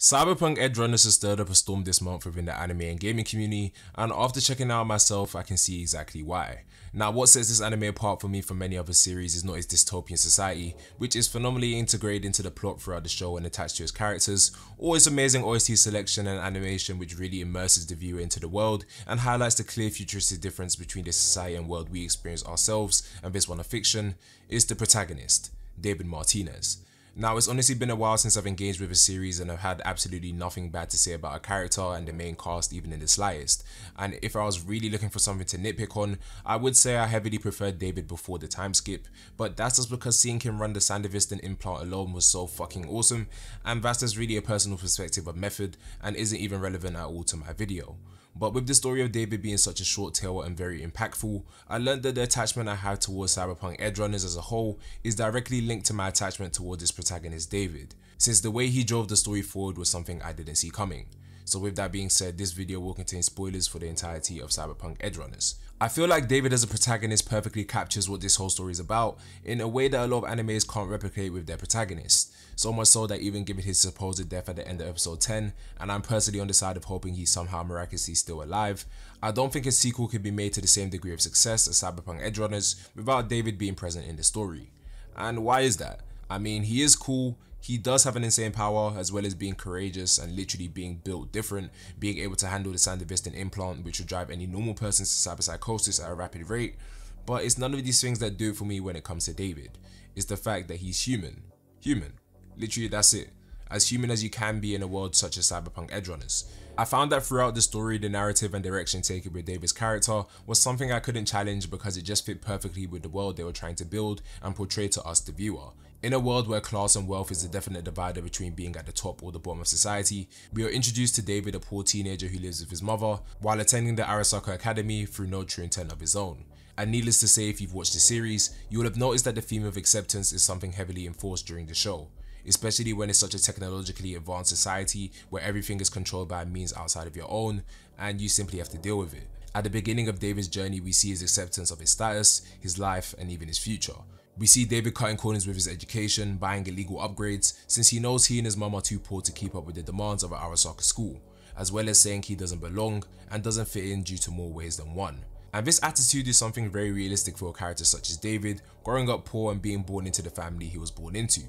Cyberpunk Edgerunners has stirred up a storm this month within the anime and gaming community, and after checking it out myself, I can see exactly why. Now, what sets this anime apart for me from many other series is not its dystopian society, which is phenomenally integrated into the plot throughout the show and attached to its characters, or its amazing OST selection and animation which really immerses the viewer into the world and highlights the clear futuristic difference between the society and world we experience ourselves and this one of fiction, is the protagonist, David Martinez. Now, it's honestly been a while since I've engaged with a series and I've had absolutely nothing bad to say about a character and the main cast even in the slightest. And if I was really looking for something to nitpick on, I would say I heavily preferred David before the time skip, but that's just because seeing him run the sandevistan implant alone was so fucking awesome, and that's just really a personal perspective of method and isn't even relevant at all to my video. But with the story of David being such a short tale and very impactful, I learned that the attachment I have towards Cyberpunk Edgerunners as a whole is directly linked to my attachment towards its protagonist David, since the way he drove the story forward was something I didn't see coming. So with that being said, this video will contain spoilers for the entirety of Cyberpunk Edgerunners. I feel like David as a protagonist perfectly captures what this whole story is about in a way that a lot of animes can't replicate with their protagonists. So much so that even given his supposed death at the end of episode 10, and I'm personally on the side of hoping he's somehow miraculously still alive, I don't think a sequel could be made to the same degree of success as Cyberpunk Edgerunners without David being present in the story. And why is that? I mean, he is cool, he does have an insane power as well as being courageous and literally being built different, being able to handle the sandevistan implant which would drive any normal person to cyberpsychosis at a rapid rate, but it's none of these things that do it for me when it comes to David. It's the fact that he's human. Literally, that's it. As human as you can be in a world such as Cyberpunk Edgerunners. I found that throughout the story, the narrative and direction taken with David's character was something I couldn't challenge because it just fit perfectly with the world they were trying to build and portray to us, the viewer. In a world where class and wealth is the definite divider between being at the top or the bottom of society, we are introduced to David, a poor teenager who lives with his mother, while attending the Arasaka Academy through no true intent of his own. And needless to say, if you've watched the series, you will have noticed that the theme of acceptance is something heavily enforced during the show, especially when it's such a technologically advanced society where everything is controlled by a means outside of your own, and you simply have to deal with it. At the beginning of David's journey, we see his acceptance of his status, his life, and even his future. We see David cutting corners with his education, buying illegal upgrades, since he knows he and his mum are too poor to keep up with the demands of an arasaka school, as well as saying he doesn't belong and doesn't fit in due to more ways than one. And this attitude is something very realistic for a character such as David, growing up poor and being born into the family he was born into.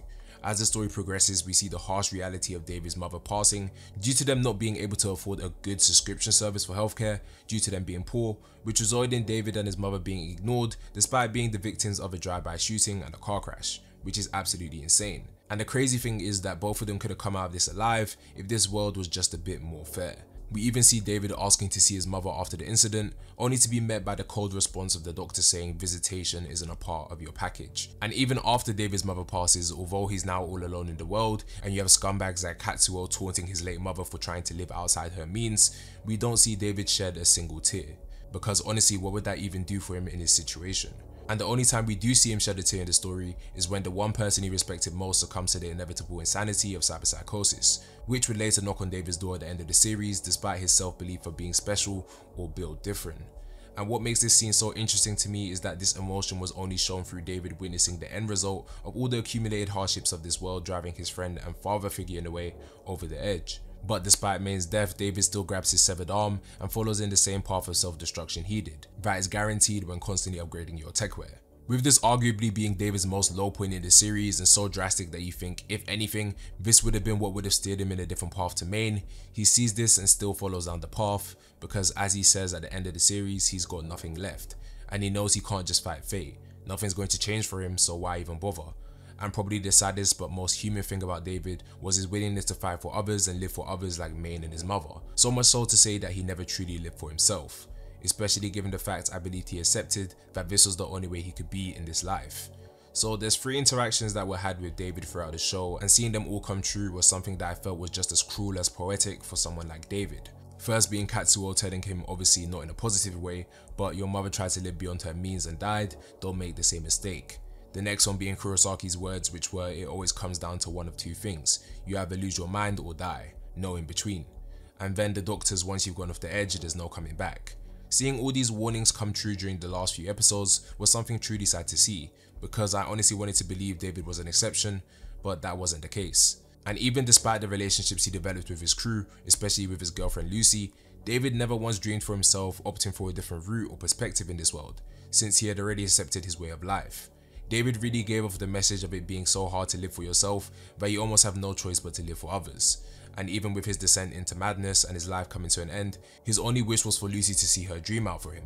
As the story progresses, we see the harsh reality of David's mother passing due to them not being able to afford a good subscription service for healthcare due to them being poor, which resulted in David and his mother being ignored despite being the victims of a drive-by shooting and a car crash, which is absolutely insane. And the crazy thing is that both of them could have come out of this alive if this world was just a bit more fair. We even see David asking to see his mother after the incident, only to be met by the cold response of the doctor saying visitation isn't a part of your package. And even after David's mother passes, although he's now all alone in the world, and you have scumbags like Katsuo taunting his late mother for trying to live outside her means, we don't see David shed a single tear. Because honestly, what would that even do for him in his situation? And the only time we do see him shed a tear in the story is when the one person he respected most succumbs to the inevitable insanity of cyberpsychosis, which would later knock on David's door at the end of the series despite his self-belief of being special or built different. And what makes this scene so interesting to me is that this emotion was only shown through David witnessing the end result of all the accumulated hardships of this world driving his friend and father figure in a way over the edge. But despite Main's death, David still grabs his severed arm and follows in the same path of self-destruction he did. That is guaranteed when constantly upgrading your techware. With this arguably being David's most low point in the series and so drastic that you think, if anything, this would have been what would have steered him in a different path to Main, he sees this and still follows down the path because, as he says at the end of the series, he's got nothing left. And he knows he can't just fight fate. Nothing's going to change for him, so why even bother? And probably the saddest but most human thing about David was his willingness to fight for others and live for others like Main and his mother. So much so to say that he never truly lived for himself. Especially given the fact I believed he accepted that this was the only way he could be in this life. So there's 3 interactions that were had with David throughout the show, and seeing them all come true was something that I felt was just as cruel as poetic for someone like David. First being Katsuo telling him, obviously not in a positive way, but your mother tried to live beyond her means and died, don't make the same mistake. The next one being Kurosaki's words, which were, it always comes down to one of 2 things, you either lose your mind or die, no in between. And then the doctor's, once you've gone off the edge, there's no coming back. Seeing all these warnings come true during the last few episodes was something truly sad to see, because I honestly wanted to believe David was an exception, but that wasn't the case. And even despite the relationships he developed with his crew, especially with his girlfriend Lucy, David never once dreamed for himself opting for a different route or perspective in this world, since he had already accepted his way of life. David really gave off the message of it being so hard to live for yourself that you almost have no choice but to live for others. And even with his descent into madness and his life coming to an end, his only wish was for Lucy to see her dream out for him.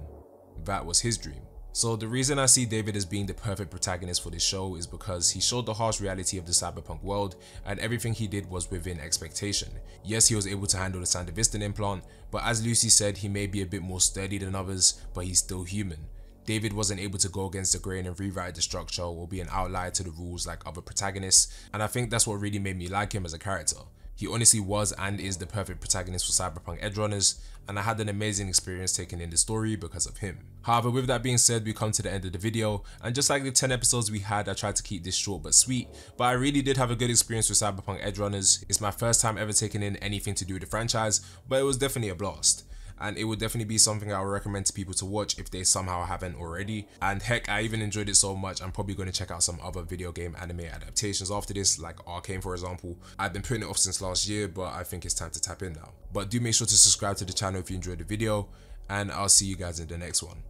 That was his dream. So the reason I see David as being the perfect protagonist for this show is because he showed the harsh reality of the cyberpunk world, and everything he did was within expectation. Yes, he was able to handle the sandevistan implant, but as Lucy said, he may be a bit more sturdy than others, but he's still human. David wasn't able to go against the grain and rewrite the structure or be an outlier to the rules like other protagonists, and I think that's what really made me like him as a character. He honestly was and is the perfect protagonist for Cyberpunk Edgerunners, and I had an amazing experience taking in the story because of him. However, with that being said, we come to the end of the video, and just like the 10 episodes we had, I tried to keep this short but sweet, but I really did have a good experience with Cyberpunk Edgerunners. It's my first time ever taking in anything to do with the franchise, but it was definitely a blast. And it would definitely be something I would recommend to people to watch if they somehow haven't already. And heck, I even enjoyed it so much, I'm probably going to check out some other video game anime adaptations after this, like Arcane for example. I've been putting it off since last year, but I think it's time to tap in now. But do make sure to subscribe to the channel if you enjoyed the video, and I'll see you guys in the next one.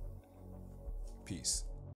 Peace.